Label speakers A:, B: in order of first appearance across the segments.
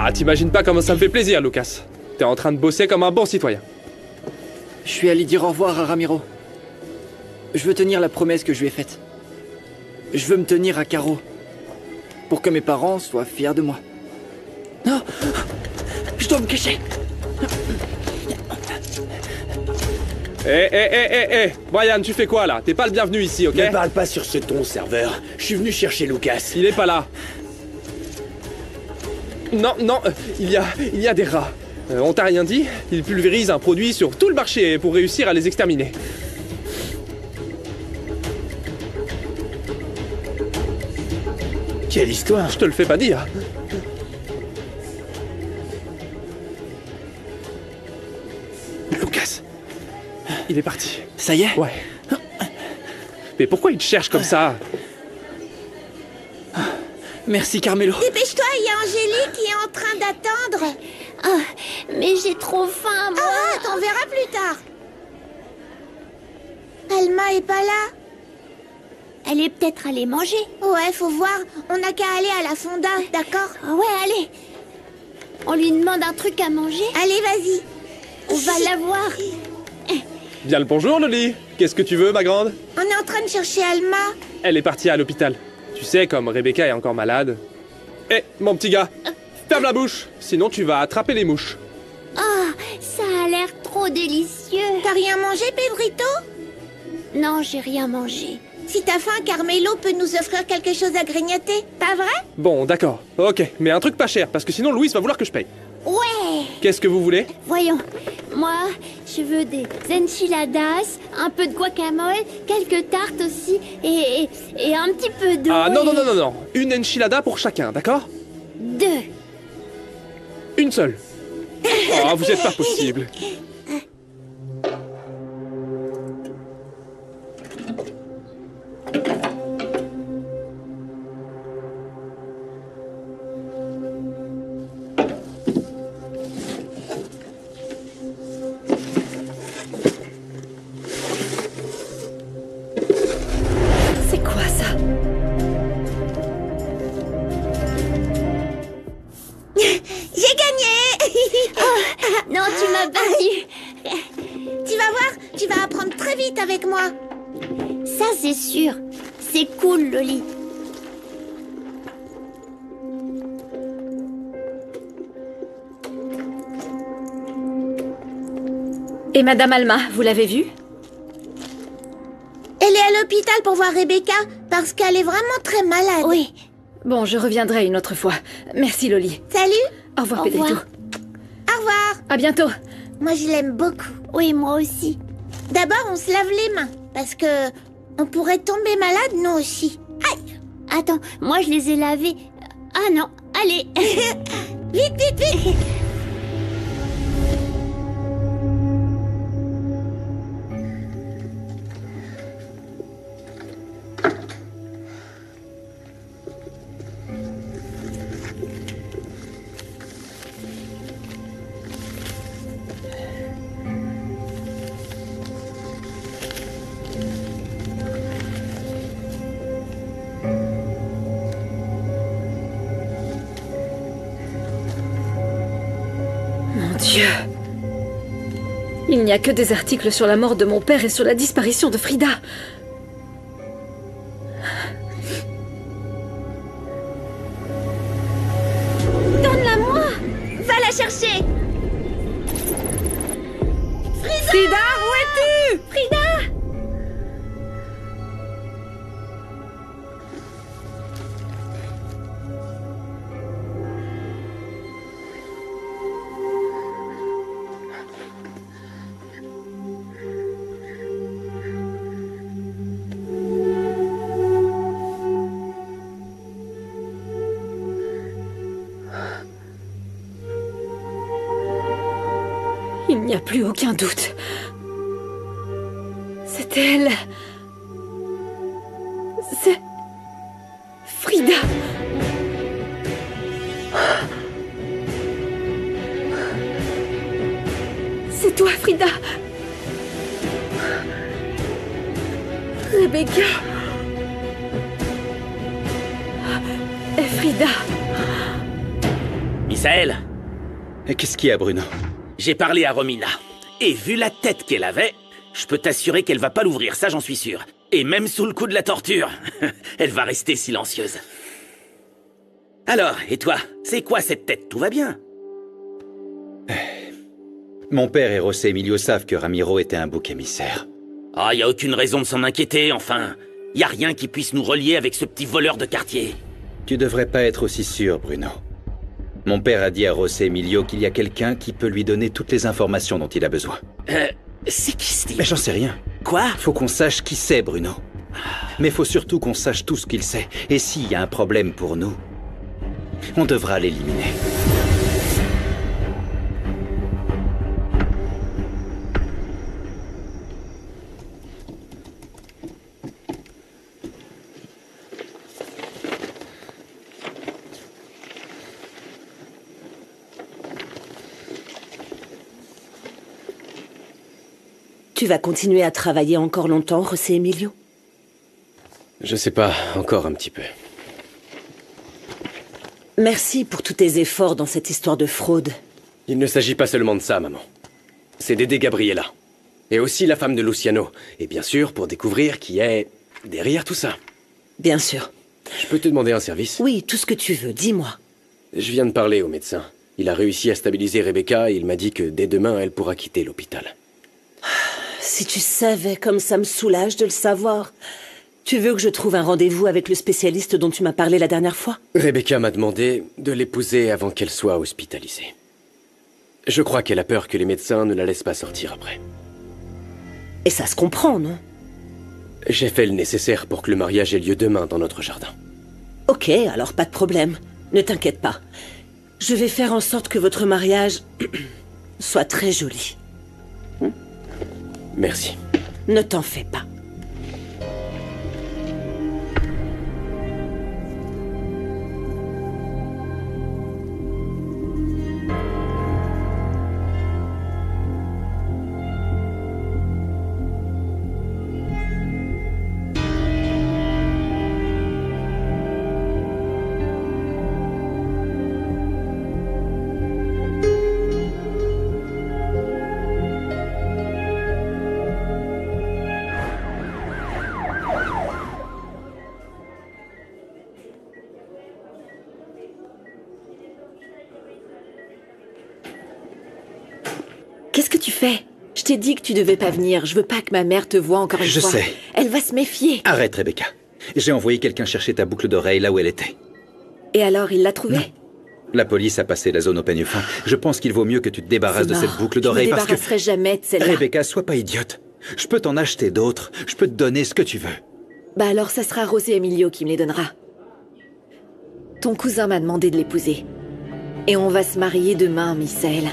A: Ah, t'imagines pas comment ça me fait plaisir, Lucas. T'es en train de bosser comme un bon citoyen.
B: Je suis allé dire au revoir à Ramiro. Je veux tenir la promesse que je lui ai faite. Je veux me tenir à carreau. Pour que mes parents soient fiers de moi. Non! Je dois me cacher!
A: Brian, tu fais quoi là? T'es pas le bienvenu ici, ok?
C: Ne parle pas sur ce ton, serveur. Je suis venu chercher Lucas.
A: Il est pas là. Non, il y a des rats. On t'a rien dit? Il pulvérise un produit sur tout le marché pour réussir à les exterminer.
C: Quelle histoire?
A: Je te le fais pas dire. Lucas. Il est parti.
B: Ça y est?
A: Ouais. Mais pourquoi il te cherche comme ça?
B: Merci, Carmelo.
D: Dépêche-toi, il y a Angélique qui est en train d'attendre.
E: Mais j'ai trop faim, moi.
D: T'en verras plus tard. Alma est pas là?
E: Elle est peut-être allée manger.
D: Ouais, faut voir. On n'a qu'à aller à la fonda, d'accord?
E: Ouais, allez. On lui demande un truc à manger.
D: Allez, vas-y.
E: On va la voir.
A: Bien le bonjour, Loli. Qu'est-ce que tu veux, ma grande?
D: On est en train de chercher Alma.
A: Elle est partie à l'hôpital. Tu sais, comme Rebecca est encore malade. Mon petit gars, ferme la bouche, sinon tu vas attraper les mouches.
E: Oh, ça a l'air trop délicieux.
D: T'as rien mangé, Pedrito?
E: Non, j'ai rien mangé.
D: Si t'as faim, Carmelo peut nous offrir quelque chose à grignoter. Pas vrai?
A: Bon, d'accord. Ok, mais un truc pas cher, parce que sinon Louis va vouloir que je paye.
E: Ouais.
A: Qu'est-ce que vous voulez?
E: Voyons. Moi, je veux des enchiladas, un peu de guacamole, quelques tartes aussi, et un petit peu d'eau.
A: Ah non. Une enchilada pour chacun, d'accord?
E: 2.
A: Une seule. Oh, vous êtes pas possible.
F: C'est quoi ça?
D: J'ai gagné.
E: Non, tu m'as battu.
D: Tu vas voir, tu vas apprendre très vite avec moi.
E: Ça, c'est sûr. C'est cool, Loli.
F: Et Madame Alma, vous l'avez vue?
D: Elle est à l'hôpital pour voir Rebecca parce qu'elle est vraiment très malade.
E: Oui.
F: Bon, je reviendrai une autre fois. Merci, Loli.
D: Salut.
F: Au revoir,
E: Au
F: Pedrito.
E: revoir.
D: Au revoir.
F: À bientôt.
D: Moi, je l'aime beaucoup.
E: Oui, moi aussi.
D: D'abord, on se lave les mains parce que on pourrait tomber malade, nous aussi. Aïe.
E: Attends, moi je les ai lavés. Ah non, allez.
D: Vite.
F: Mon Dieu. Il n'y a que des articles sur la mort de mon père et sur la disparition de Frida.
D: Donne-la-moi. Va la chercher.
F: Frida, où es-tu?
D: Frida.
F: Il n'y a plus aucun doute. C'est elle. C'est... Frida. C'est toi, Frida. Rebecca. Et Frida.
C: Il Misaël,
G: Et qu'est-ce qu'il y a, Bruno?
C: j'ai parlé à Romina. Et vu la tête qu'elle avait, je peux t'assurer qu'elle va pas l'ouvrir, ça j'en suis sûr. Et même sous le coup de la torture, elle va rester silencieuse. Alors, et toi, c'est quoi cette tête? Tout va bien?
G: Mon père et José Emilio savent que Ramiro était un bouc émissaire.
C: Ah, y a aucune raison de s'en inquiéter, enfin. Y a rien qui puisse nous relier avec ce petit voleur de quartier.
G: Tu devrais pas être aussi sûr, Bruno. Mon père a dit à José Emilio qu'il y a quelqu'un qui peut lui donner toutes les informations dont il a besoin.
C: C'est qui ce type?
G: Mais j'en sais rien.
C: Quoi?
G: Faut qu'on sache qui c'est, Bruno. Mais faut surtout qu'on sache tout ce qu'il sait. Et s'il y a un problème pour nous, on devra l'éliminer.
H: Tu vas continuer à travailler encore longtemps, José Emilio?
I: Je sais pas, encore un petit peu.
H: Merci pour tous tes efforts dans cette histoire de fraude.
I: Il ne s'agit pas seulement de ça, maman. C'est d'aider Gabriela. Et aussi la femme de Luciano. Et bien sûr, pour découvrir qui est derrière tout ça.
H: Bien sûr.
I: Je peux te demander un service?
H: Oui, tout ce que tu veux, dis-moi.
I: Je viens de parler au médecin. Il a réussi à stabiliser Rebecca et il m'a dit que dès demain, elle pourra quitter l'hôpital.
H: Si tu savais comme ça me soulage de le savoir. Tu veux que je trouve un rendez-vous avec le spécialiste dont tu m'as parlé la dernière fois?
I: Rebecca m'a demandé de l'épouser avant qu'elle soit hospitalisée. Je crois qu'elle a peur que les médecins ne la laissent pas sortir après.
H: Et ça se comprend, non?
I: J'ai fait le nécessaire pour que le mariage ait lieu demain dans notre jardin.
H: Ok, alors pas de problème. Ne t'inquiète pas. Je vais faire en sorte que votre mariage soit très joli.
I: Merci.
H: Ne t'en fais pas. Qu'est-ce que tu fais? Je t'ai dit que tu devais pas venir. Je veux pas que ma mère te voie encore une fois.
G: Je sais.
H: Elle va se méfier.
G: Arrête, Rebecca. J'ai envoyé quelqu'un chercher ta boucle d'oreille là où elle était.
H: Et alors, il l'a trouvée?
G: Non. La police a passé la zone au peigne fin. Je pense qu'il vaut mieux que tu te débarrasses de cette boucle d'oreille parce que...
H: Je me débarrasserai jamais de celle-là.
G: Rebecca, sois pas idiote. Je peux t'en acheter d'autres. Je peux te donner ce que tu veux.
H: Bah alors, ça sera José Emilio qui me les donnera. Ton cousin m'a demandé de l'épouser. Et on va se marier demain, Misaël.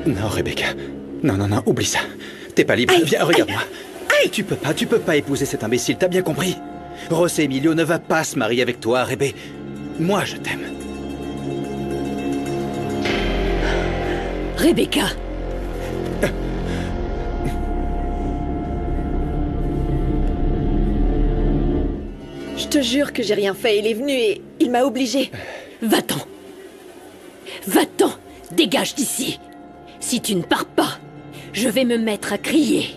G: Non, Rebecca. Non, non, non, oublie ça. T'es pas libre.
H: Aïe,
G: viens, regarde-moi.
H: aïe.
G: Tu peux pas épouser cet imbécile, t'as bien compris? José Emilio ne va pas se marier avec toi, Rebé. Moi, je t'aime.
H: Rebecca. Je te jure que j'ai rien fait. Il est venu et il m'a obligé.
J: Va-t'en. Va-t'en. Dégage d'ici. Si tu ne pars pas, je vais me mettre à crier.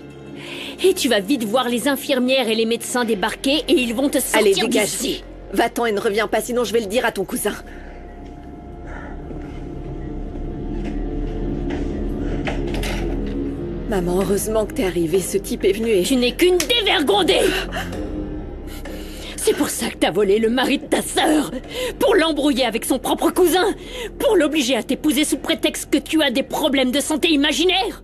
J: Et tu vas vite voir les infirmières et les médecins débarquer et ils vont te sortir
H: Allez, dégage.
J: d'ici.
H: Va-t'en et ne reviens pas, sinon je vais le dire à ton cousin. Maman, heureusement que t'es arrivée. Ce type est venu et...
J: Tu n'es qu'une dévergondée. C'est pour ça que t'as volé le mari de ta sœur. Pour l'embrouiller avec son propre cousin. Pour l'obliger à t'épouser sous prétexte que tu as des problèmes de santé imaginaires.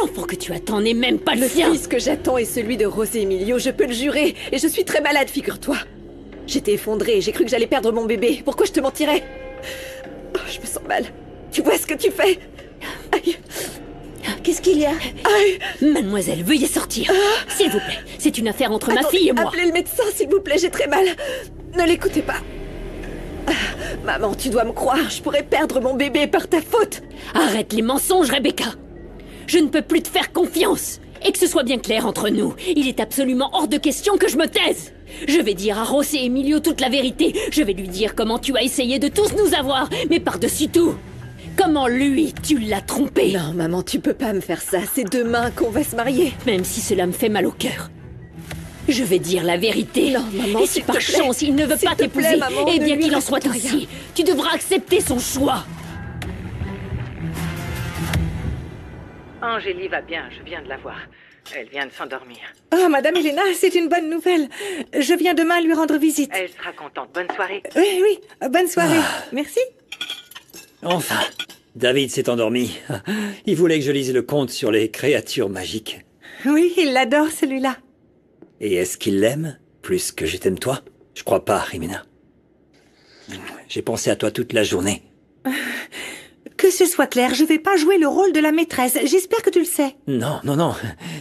J: L'enfant que tu attends n'est même pas le sien.
H: Le fils que j'attends est celui de José Emilio, je peux le jurer. Et je suis très malade, figure-toi. J'étais effondrée, j'ai cru que j'allais perdre mon bébé. Pourquoi je te mentirais? Oh, je me sens mal. Tu vois ce que tu fais? Aïe.
J: Qu'est-ce qu'il y a?
H: Aïe.
J: Mademoiselle, veuillez sortir. S'il vous plaît, c'est une affaire entre ma
H: Attendez,
J: fille et moi.
H: Appelez le médecin, s'il vous plaît, j'ai très mal. Ne l'écoutez pas. Maman, tu dois me croire, je pourrais perdre mon bébé par ta faute.
J: Arrête les mensonges, Rebecca. Je ne peux plus te faire confiance. Et que ce soit bien clair entre nous, il est absolument hors de question que je me taise. Je vais dire à José Emilio toute la vérité. Je vais lui dire comment tu as essayé de tous nous avoir, mais par-dessus tout, comment lui, tu l'as trompé.
H: Non, maman, tu peux pas me faire ça. C'est demain qu'on va se marier.
J: Même si cela me fait mal au cœur. Je vais dire la vérité.
H: Non, maman,
J: et si par chance il ne veut pas t'épouser, eh bien qu'il en soit ainsi. Tu devras accepter son choix.
K: Angélie va bien, je viens de la voir. Elle vient de s'endormir.
L: Oh, Madame Elena, c'est une bonne nouvelle. Je viens demain lui rendre visite.
K: Elle sera contente. Bonne soirée.
L: Oui, oui, bonne soirée. Merci.
M: Enfin, David s'est endormi. Il voulait que je lise le conte sur les créatures magiques.
L: Oui, il l'adore, celui-là.
M: Et est-ce qu'il l'aime plus que je t'aime toi? Je crois pas, Rimina. J'ai pensé à toi toute la journée.
L: Que ce soit clair, je vais pas jouer le rôle de la maîtresse. J'espère que tu le sais.
M: Non, non, non.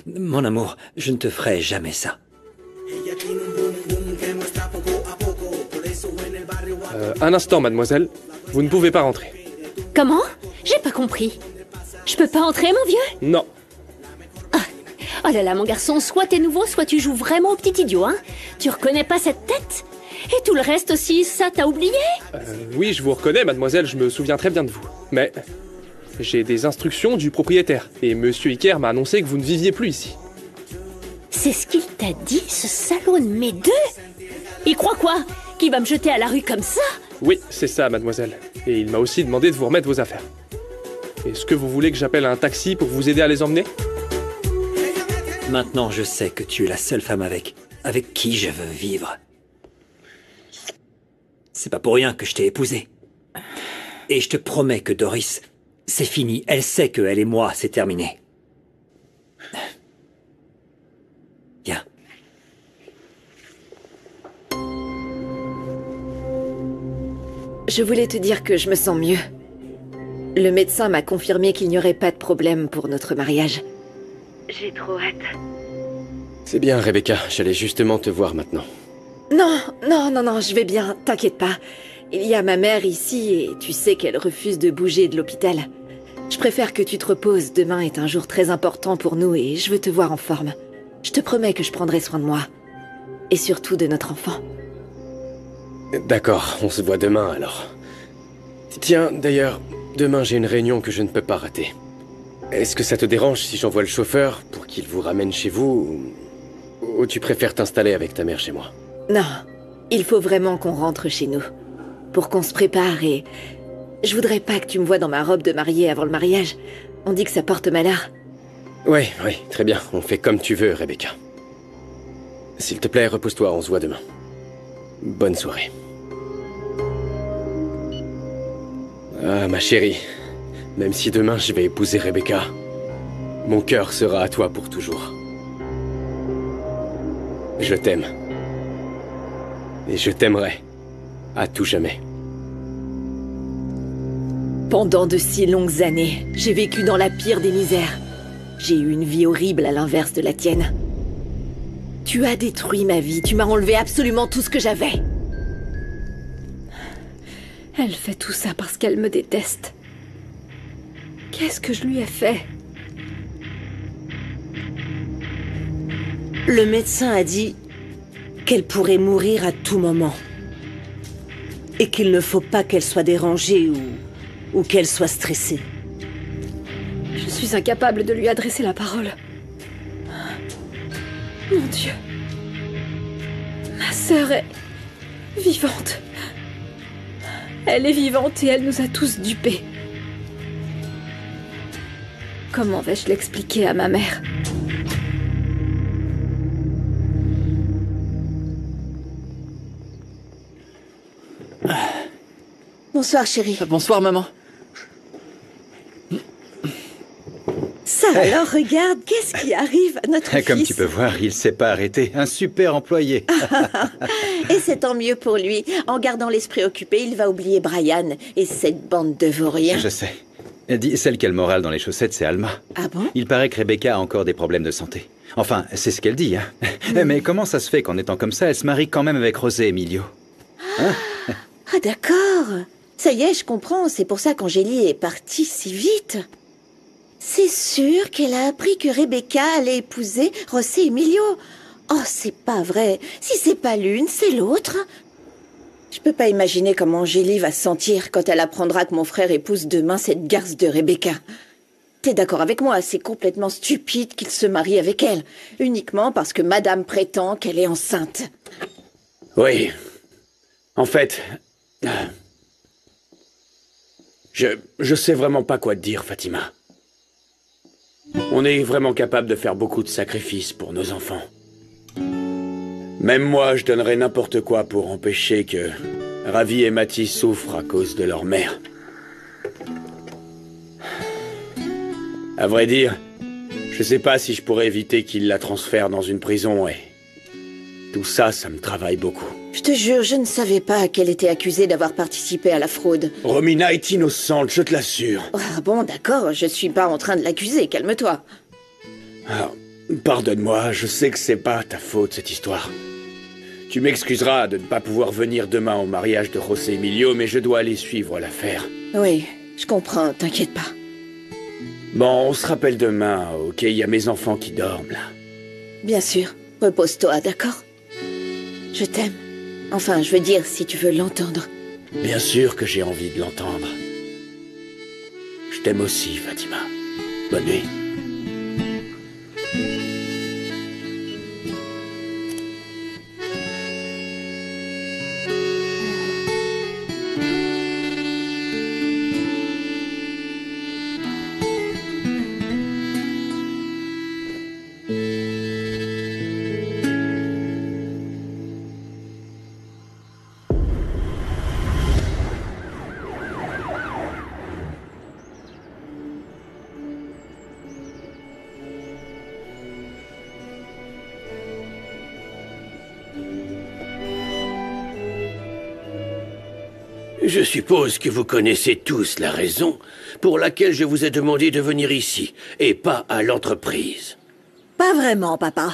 M: Mon amour, je ne te ferai jamais ça.
A: Un instant, mademoiselle. Vous ne pouvez pas rentrer.
J: Comment? J'ai pas compris. Je peux pas entrer, mon vieux?
A: Non.
J: Oh là là, mon garçon, soit t'es nouveau, soit tu joues vraiment au petit idiot, hein? Tu reconnais pas cette tête? Et tout le reste aussi, ça t'as oublié?
A: Oui, je vous reconnais, mademoiselle, je me souviens très bien de vous. Mais j'ai des instructions du propriétaire, et monsieur Iker m'a annoncé que vous ne viviez plus ici.
J: C'est ce qu'il t'a dit, ce salaud de mes deux? Il croit quoi? Qu'il va me jeter à la rue comme ça?
A: Oui, c'est ça, mademoiselle. Et il m'a aussi demandé de vous remettre vos affaires. Est-ce que vous voulez que j'appelle un taxi pour vous aider à les emmener?
M: Maintenant, je sais que tu es la seule femme avec qui je veux vivre. C'est pas pour rien que je t'ai épousé. Et je te promets que Doris, c'est fini. Elle sait que elle et moi, c'est terminé. Viens.
H: Je voulais te dire que je me sens mieux. Le médecin m'a confirmé qu'il n'y aurait pas de problème pour notre mariage. J'ai trop hâte.
I: C'est bien, Rebecca. J'allais justement te voir maintenant.
H: Non, non, non, non, je vais bien, t'inquiète pas. Il y a ma mère ici et tu sais qu'elle refuse de bouger de l'hôpital. Je préfère que tu te reposes. Demain est un jour très important pour nous et je veux te voir en forme. Je te promets que je prendrai soin de moi. Et surtout de notre enfant.
I: D'accord, on se voit demain alors. Tiens, d'ailleurs, demain j'ai une réunion que je ne peux pas rater. Est-ce que ça te dérange si j'envoie le chauffeur pour qu'il vous ramène chez vous ou tu préfères t'installer avec ta mère chez moi?
H: Non, il faut vraiment qu'on rentre chez nous. Pour qu'on se prépare et... Je voudrais pas que tu me vois dans ma robe de mariée avant le mariage. On dit que ça porte malheur.
I: Oui, très bien. On fait comme tu veux, Rebecca. S'il te plaît, repose-toi, on se voit demain. Bonne soirée. Ah, ma chérie. Même si demain je vais épouser Rebecca, mon cœur sera à toi pour toujours. Je t'aime. Et je t'aimerai. À tout jamais.
H: Pendant de si longues années, j'ai vécu dans la pire des misères. J'ai eu une vie horrible à l'inverse de la tienne. Tu as détruit ma vie, tu m'as enlevé absolument tout ce que j'avais.
F: Elle fait tout ça parce qu'elle me déteste. Qu'est-ce que je lui ai fait?
N: Le médecin a dit qu'elle pourrait mourir à tout moment. Et qu'il ne faut pas qu'elle soit dérangée ou qu'elle soit stressée.
F: Je suis incapable de lui adresser la parole. Mon Dieu. Ma sœur est vivante. Elle est vivante et elle nous a tous dupés. Comment vais-je l'expliquer à ma mère?
N: Bonsoir, chérie.
B: Bonsoir, maman.
N: Ça, alors, regarde, qu'est-ce qui arrive à notre fils?
G: Comme tu peux voir, il s'est pas arrêté. Un super employé.
N: Et c'est tant mieux pour lui. En gardant l'esprit occupé, il va oublier Brian et cette bande de vauriens.
G: Je sais. Dis, celle qui a le moral dans les chaussettes, c'est Alma.
N: Ah bon?
G: Il paraît que Rebecca a encore des problèmes de santé. Enfin, c'est ce qu'elle dit, hein. Mais comment ça se fait qu'en étant comme ça, elle se marie quand même avec José Emilio? Hein?
N: Ah d'accord. Ça y est, je comprends. C'est pour ça qu'Angélie est partie si vite. C'est sûr qu'elle a appris que Rebecca allait épouser José Emilio.
O: Oh, c'est pas vrai. Si c'est pas l'une, c'est l'autre. Je peux pas imaginer comment Angélie va se sentir quand elle apprendra que mon frère épouse demain cette garce de Rebecca. T'es d'accord avec moi, c'est complètement stupide qu'il se marie avec elle, uniquement parce que madame prétend qu'elle est enceinte.
P: Oui. En fait... Je sais vraiment pas quoi te dire, Fatima. On est vraiment capable de faire beaucoup de sacrifices pour nos enfants. Même moi, je donnerais n'importe quoi pour empêcher que Ravi et Matisse souffrent à cause de leur mère. À vrai dire, je sais pas si je pourrais éviter qu'ils la transfèrent dans une prison et... Tout ça, ça me travaille beaucoup.
O: Je te jure, je ne savais pas qu'elle était accusée d'avoir participé à la fraude.
P: Romina est innocente, je te l'assure.
O: Ah bon, d'accord, je suis pas en train de l'accuser, calme-toi.
P: Alors, pardonne-moi, je sais que c'est pas ta faute, cette histoire. Tu m'excuseras de ne pas pouvoir venir demain au mariage de José Emilio, mais je dois aller suivre l'affaire.
O: Oui, je comprends, t'inquiète pas.
P: Bon, on se rappelle demain, ok? Il y a mes enfants qui dorment, là.
O: Bien sûr, repose-toi, d'accord? Je t'aime. Enfin, je veux dire, si tu veux l'entendre.
P: Bien sûr que j'ai envie de l'entendre. Je t'aime aussi, Fatima. Bonne nuit.
Q: Je suppose que vous connaissez tous la raison pour laquelle je vous ai demandé de venir ici, et pas à l'entreprise.
L: Pas vraiment, papa.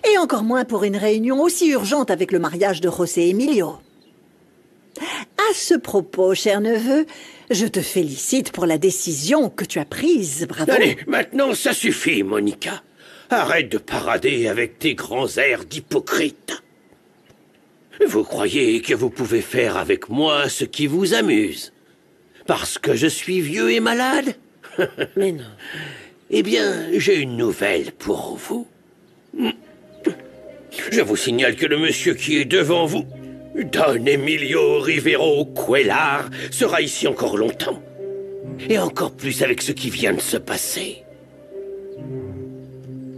L: Et encore moins pour une réunion aussi urgente avec le mariage de José Emilio. À ce propos, cher neveu, je te félicite pour la décision que tu as prise, bravo.
Q: Allez, maintenant ça suffit, Monica. Arrête de parader avec tes grands airs d'hypocrite. Vous croyez que vous pouvez faire avec moi ce qui vous amuse? Parce que je suis vieux et malade?
N: Mais non.
Q: Eh bien, j'ai une nouvelle pour vous. Je vous signale que le monsieur qui est devant vous, Don Emilio Rivero Cuellar, sera ici encore longtemps. Et encore plus avec ce qui vient de se passer.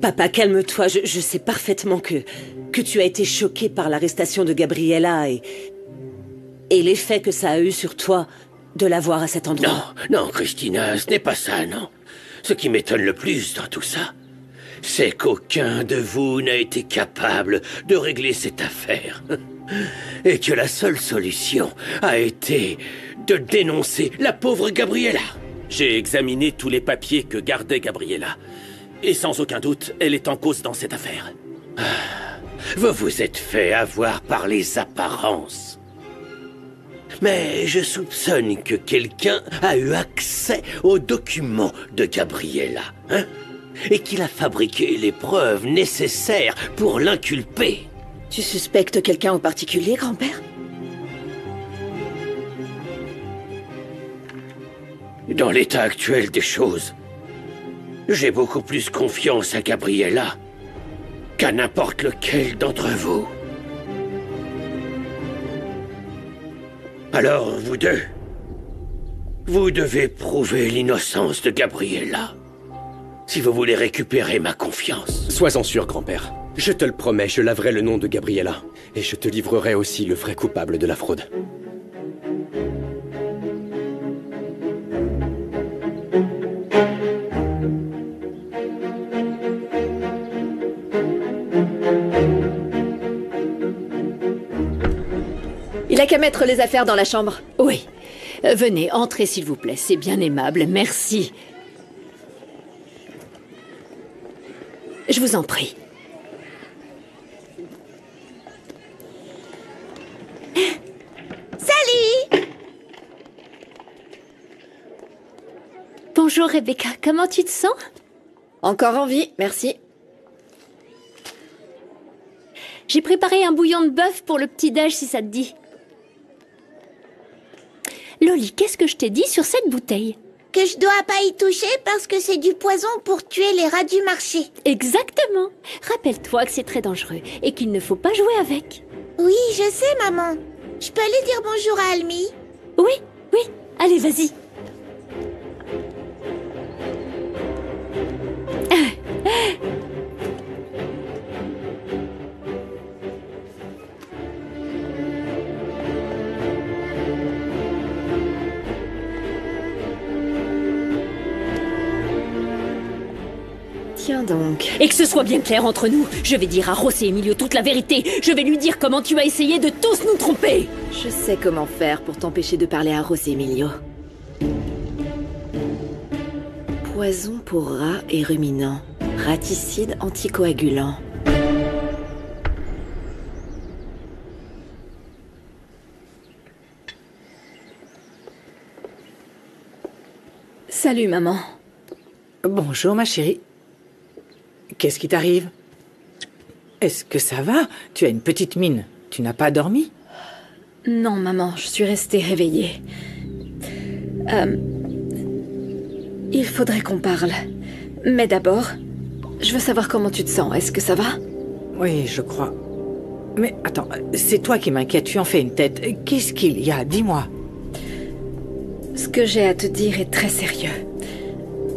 N: Papa, calme-toi. Je sais parfaitement que tu as été choqué par l'arrestation de Gabriella et l'effet que ça a eu sur toi de la voir à cet endroit.
Q: Non, Christina, ce n'est pas ça, non. Ce qui m'étonne le plus dans tout ça, c'est qu'aucun de vous n'a été capable de régler cette affaire. Et que la seule solution a été de dénoncer la pauvre Gabriella.
C: J'ai examiné tous les papiers que gardait Gabriella. Et sans aucun doute, elle est en cause dans cette affaire.
Q: Vous vous êtes fait avoir par les apparences. Mais je soupçonne que quelqu'un a eu accès aux documents de Gabriella, hein? Et qu'il a fabriqué les preuves nécessaires pour l'inculper.
O: Tu suspectes quelqu'un en particulier, grand-père?
Q: Dans l'état actuel des choses, j'ai beaucoup plus confiance à Gabriella qu'à n'importe lequel d'entre vous. Alors, vous deux, vous devez prouver l'innocence de Gabriella, si vous voulez récupérer ma confiance.
I: Sois-en sûr, grand-père. Je te le promets, je laverai le nom de Gabriella. Et je te livrerai aussi le vrai coupable de la fraude.
H: Il a qu'à mettre les affaires dans la chambre.
J: Oui. Venez, entrez s'il vous plaît, c'est bien aimable, merci. Je vous en prie.
D: Salut!
J: Bonjour Rebecca, comment tu te sens?
H: Encore en vie, merci.
J: J'ai préparé un bouillon de bœuf pour le petit-déj si ça te dit. Loli, qu'est-ce que je t'ai dit sur cette bouteille?
D: Que je dois pas y toucher parce que c'est du poison pour tuer les rats du marché.
J: Exactement. Rappelle-toi que c'est très dangereux et qu'il ne faut pas jouer avec.
D: Oui, je sais, maman. Je peux aller dire bonjour à Almi?
J: Oui, oui. Allez, vas-y.
H: Tiens donc.
J: Et que ce soit bien clair entre nous, je vais dire à José Emilio toute la vérité. Je vais lui dire comment tu as essayé de tous nous tromper.
H: Je sais comment faire pour t'empêcher de parler à José Emilio. Poison pour rats et ruminants. Raticide anticoagulant.
F: Salut, maman.
R: Bonjour, ma chérie. Qu'est-ce qui t'arrive? Est-ce que ça va? Tu as une petite mine. Tu n'as pas dormi?
F: Non, maman, je suis restée réveillée. Il faudrait qu'on parle. Mais d'abord, je veux savoir comment tu te sens. Est-ce que ça va?
R: Oui, je crois. Mais attends, c'est toi qui m'inquiète. Tu en fais une tête. Qu'est-ce qu'il y a? Dis-moi.
F: Ce que j'ai à te dire est très sérieux.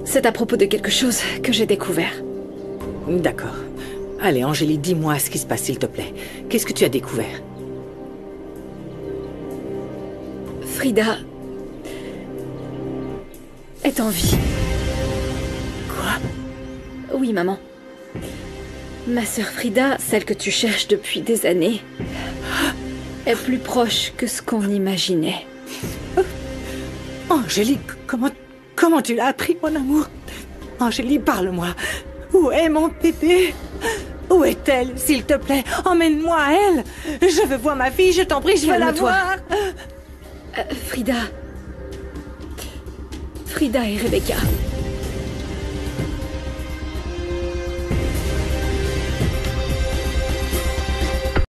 F: C'est à propos de quelque chose que j'ai découvert.
R: D'accord. Allez, Angélie, dis-moi ce qui se passe, s'il te plaît. Qu'est-ce que tu as découvert?
F: Frida est en vie.
R: Quoi?
F: Oui, maman. Ma sœur Frida, celle que tu cherches depuis des années, est plus proche que ce qu'on imaginait.
R: Angélie, comment tu l'as appris, mon amour? Angélie, parle-moi. Où est mon bébé? Où est-elle, s'il te plaît? Emmène-moi à elle. Je veux voir ma fille, je t'en prie, je veux la voir.
F: Frida et Rebecca.